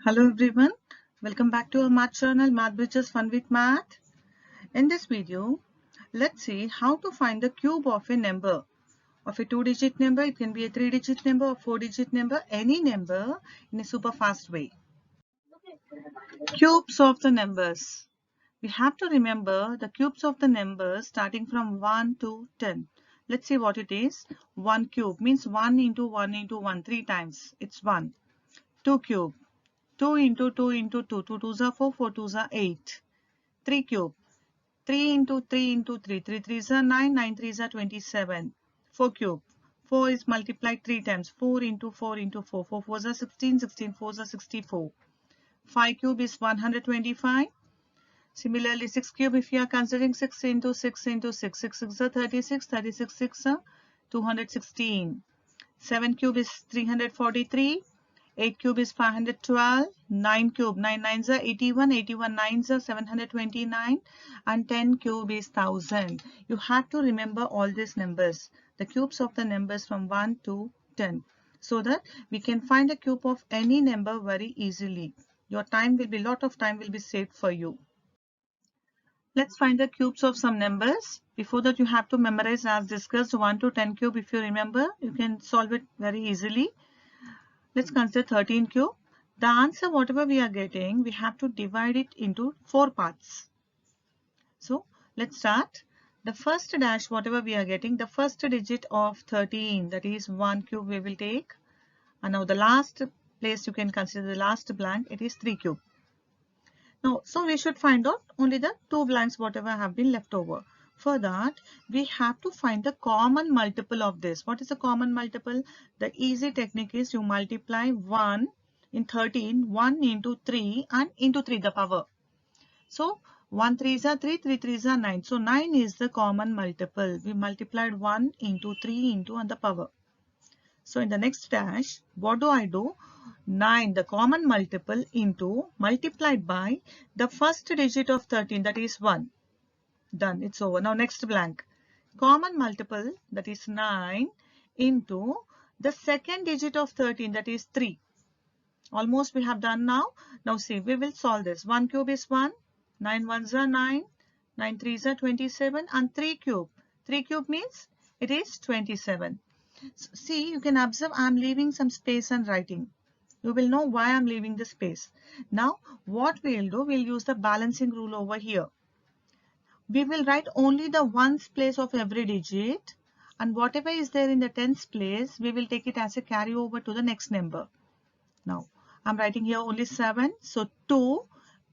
Hello everyone, welcome back to our math channel Math Bridges Fun with Math. In this video, let's see how to find the cube of a number. Of a 2-digit number, it can be a 3-digit number or 4-digit number, any number in a super fast way. Cubes of the numbers. We have to remember the cubes of the numbers starting from 1 to 10. Let's see what it is. 1 cube means 1 into 1 into 1, 3 times. It's 1. 2 cube. 2 into 2 into 2, 2 twos are 4, 4 twos are 8. 3 cube, 3 into 3 into 3, 3 threes are 9, 9 threes are 27. 4 cube, 4 is multiplied 3 times, 4 into 4 into 4, 4 fours are 16, 16 fours are 64. 5 cube is 125. Similarly, 6 cube, if you are considering 6 into 6 into 6, 6 6 are 36, 36 6 are 216. 7 cube is 343. 8 cube is 512, 9 cube, 9 nines are 81, 81 nines are 729 and 10 cube is 1000. You have to remember all these numbers, the cubes of the numbers from 1 to 10 so that we can find the cube of any number very easily. Your time will be, lot of time will be saved for you. Let's find the cubes of some numbers. Before that you have to memorize as discussed 1 to 10 cube. If you remember, you can solve it very easily. Let's consider 13 cube. The answer, whatever we are getting, we have to divide it into 4 parts. So let's start. The first dash, whatever we are getting, the first digit of 13, that is 1 cube we will take. And now the last place you can consider the last blank, it is 3 cube. Now, so we should find out only the 2 blanks whatever have been left over. For that, we have to find the common multiple of this. What is the common multiple? The easy technique is you multiply 1 in 13, 1 into 3 and into 3 the power. So 1 3s are 3, 3 3s are 9. So 9 is the common multiple. We multiplied 1 into 3 into and the power. So in the next dash, what do? 9, the common multiple, into multiplied by the first digit of 13, that is 1. Done, it's over. Now next blank. Common multiple, that is 9, into the second digit of 13, that is 3. Almost we have done now. Now see, we will solve this. 1 cube is 1, 9 ones are 9, 9 threes are 27 and 3 cube. 3 cube means it is 27. So, see, you can observe I am leaving some space and writing. You will know why I am leaving the space. Now, what we will do, we will use the balancing rule over here. We will write only the ones place of every digit, and whatever is there in the tens place, we will take it as a carryover to the next number. Now, I am writing here only 7. So, 2,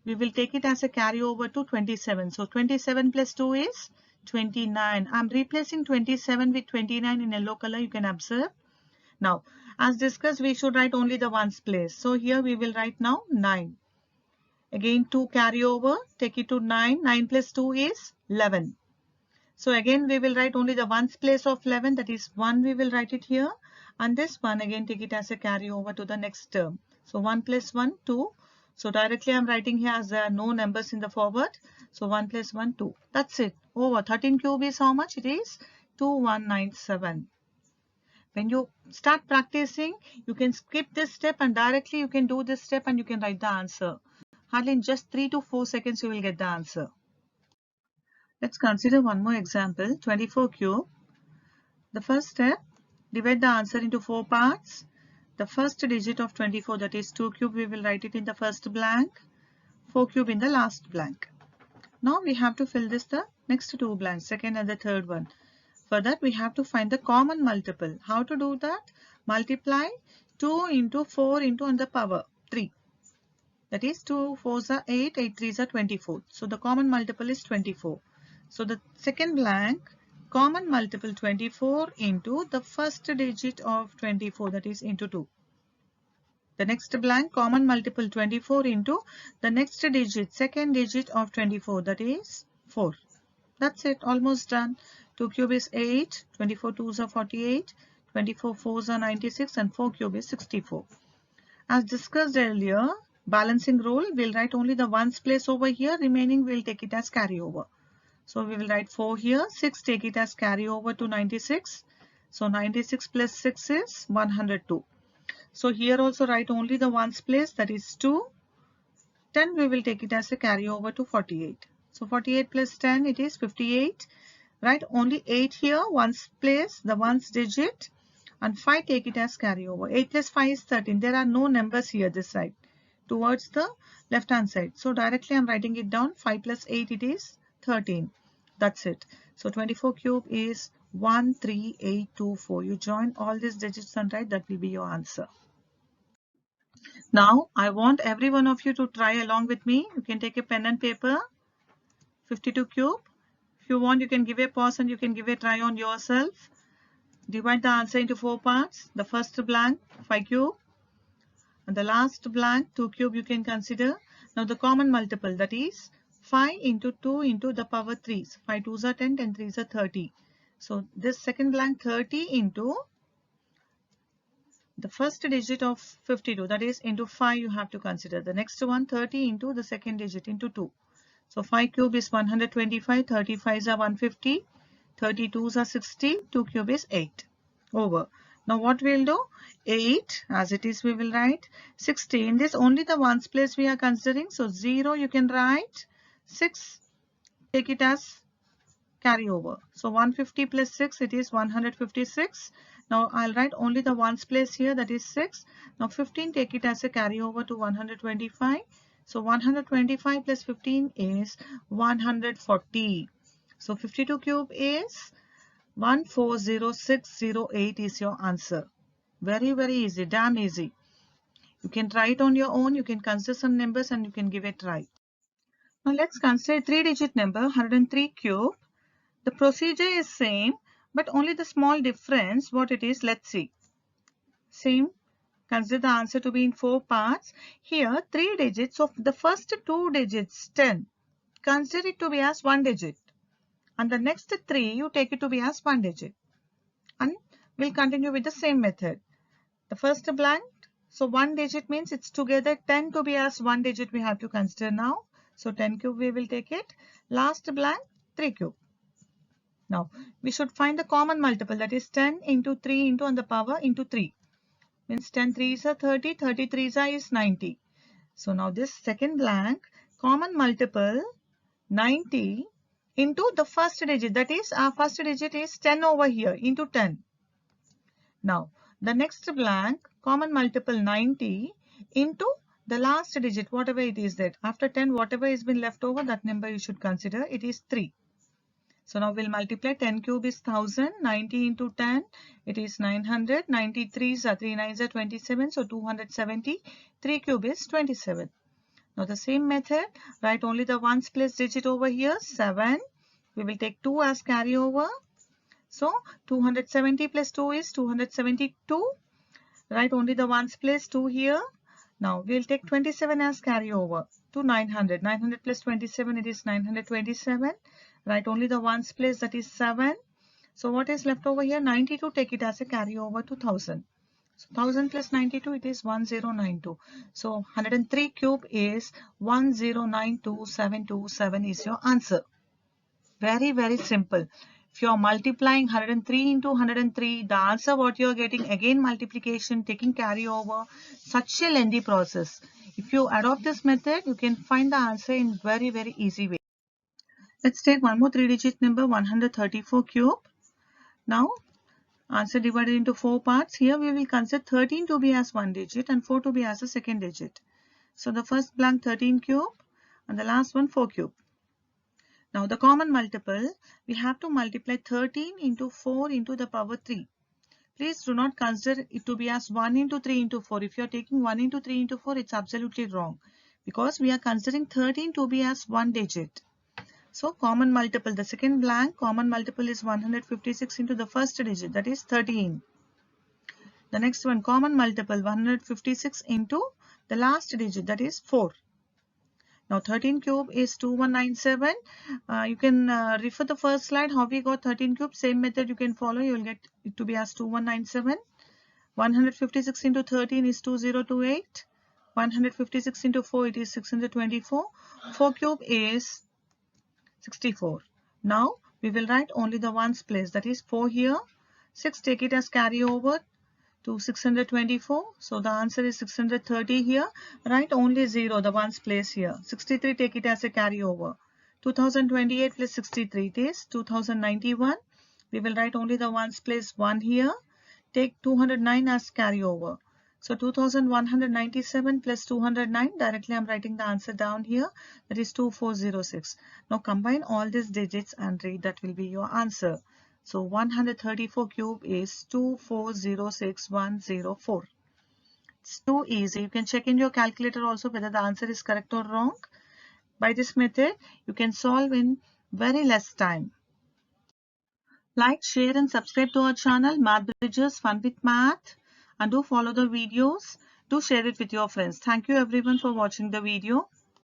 we will take it as a carryover to 27. So, 27 plus 2 is 29. I am replacing 27 with 29 in yellow color, you can observe. Now, as discussed, we should write only the ones place. So, here we will write now 9. Again, 2 carry over, take it to 9. 9 plus 2 is 11. So, again, we will write only the ones place of 11. That is 1, we will write it here. And this one, again, take it as a carry over to the next term. So, 1 plus 1, 2. So, directly I am writing here as there are no numbers in the forward. So, 1 plus 1, 2. That's it. Over. 13 cube is how much? It is 2197. When you start practicing, you can skip this step and directly you can do this step and you can write the answer. Hardly in just 3 to 4 seconds you will get the answer. Let's consider one more example, 24 cube. The first step, divide the answer into 4 parts. The first digit of 24, that is 2 cube, we will write it in the first blank, 4 cube in the last blank. Now we have to fill this the next 2 blanks, second and the third one. For that, we have to find the common multiple. How to do that? Multiply 2 into 4 into and the power 3. That is 2 4s are 8, 8 3s are 24. So the common multiple is 24. So the second blank, common multiple 24 into the first digit of 24, that is into 2. The next blank, common multiple 24 into the next digit, second digit of 24, that is 4. That's it, almost done. 2 cube is 8, 24 2s are 48, 24 4s are 96 and 4 cube is 64. As discussed earlier, balancing rule, we'll write only the ones place over here, remaining we'll take it as carryover. So we will write 4 here, 6 take it as carryover to 96. So 96 plus 6 is 102. So here also write only the ones place, that is 2. 10 we will take it as a carryover to 48. So 48 plus 10, it is 58. Write only 8 here, ones place, the ones digit, and 5 take it as carryover. 8 plus 5 is 13. There are no numbers here this side towards the left hand side. So directly I am writing it down. 5 plus 8, it is 13. That's it. So 24 cube is 13824. You join all these digits and write, that will be your answer. Now I want every one of you to try along with me. You can take a pen and paper. 52 cube. If you want, you can give a pause and you can give a try on yourself. Divide the answer into 4 parts. The first blank, 5 cube. And the last blank, 2 cube, you can consider. Now the common multiple, that is 5 into 2 into the power 3. So 5 2s are 10, 10 3s are 30. So this second blank, 30 into the first digit of 52, that is into 5 you have to consider. The next one, 30 into the second digit into 2. So 5 cube is 125, 35s are 150, 32s are 60, 2 cube is 8. Over. Now what we'll do? 8 as it is we will write. 60, in this only the ones place we are considering. So 0 you can write. 6 take it as carryover. So 150 plus 6, it is 156. Now I'll write only the ones place here, that is 6. Now 15 take it as a carryover to 125. So 125 plus 15 is 140. So 52 cube is 140608 is your answer. Very, very easy, damn easy. You can try it on your own. You can consider some numbers and you can give it a try. Now let's consider 3-digit number 103 cube. The procedure is same, but only the small difference what it is, let's see. Same. Consider the answer to be in 4 parts. Here 3 digits of the first 2 digits 10. Consider it to be as 1 digit. And the next 3 you take it to be as 1 digit. And we'll continue with the same method. The first blank. So 1 digit means it's together 10 to be as 1 digit we have to consider now. So 10 cube we will take it. Last blank 3 cube. Now we should find the common multiple, that is 10 into 3 into on the power into 3. Means 10 3s are 30, 30 3s is 90. So now this second blank, common multiple 90 into the first digit, that is our first digit is 10 over here into 10. Now the next blank, common multiple 90 into the last digit, whatever it is that after 10 whatever has been left over, that number you should consider, it is 3. So now we'll multiply. 10 cube is 1000, 90 into 10, it is 900, 93s are 3 9s are 27, so 270, 3 cube is 27. Now the same method, write only the ones place digit over here, 7. We will take 2 as carryover. So 270 plus 2 is 272. Write only the ones place 2 here. Now we'll take 27 as carryover to 900. 900 plus 27, it is 927. Write only the ones place, that is 7. So what is left over here? 92, take it as a carryover to 1000. So 1000 plus 92, it is 1092. So 103 cube is 1092727 is your answer. Very, very simple. If you are multiplying 103 into 103, the answer what you are getting, again multiplication, taking carryover, such a lengthy process. If you adopt this method, you can find the answer in very, very easy way. Let's take one more 3-digit number, 134 cube. Now, answer divided into 4 parts. Here we will consider 13 to be as 1 digit and 4 to be as a second digit. So the first blank 13 cube and the last one 4 cube. Now the common multiple, we have to multiply 13 into 4 into the power 3. Please do not consider it to be as 1 into 3 into 4. If you are taking 1 into 3 into 4, it's absolutely wrong. Because we are considering 13 to be as 1 digit. So common multiple, the second blank, common multiple is 156 into the first digit, that is 13. The next one, common multiple 156 into the last digit, that is 4. Now 13 cube is 2197. You can refer the first slide how we got 13 cube. Same method you can follow. You will get it to be as 2197. 156 into 13 is 2028. 156 into 4 it is 624. 4 cube is 64. Now we will write only the ones place, that is 4 here. 6 take it as carryover to 624. So the answer is 630 here. Write only 0, the ones place here. 63, take it as a carryover. 2028 plus 63 is 2091. We will write only the ones place 1 here. Take 209 as carryover. So 2197 plus 209, directly I am writing the answer down here, that is 2406. Now combine all these digits and read, that will be your answer. So 134 cube is 2406104. It's too easy. You can check in your calculator also whether the answer is correct or wrong. By this method, you can solve in very less time. Like, share and subscribe to our channel, Math Bridges Fun with Math, and do follow the videos. Do share it with your friends. Thank you everyone for watching the video.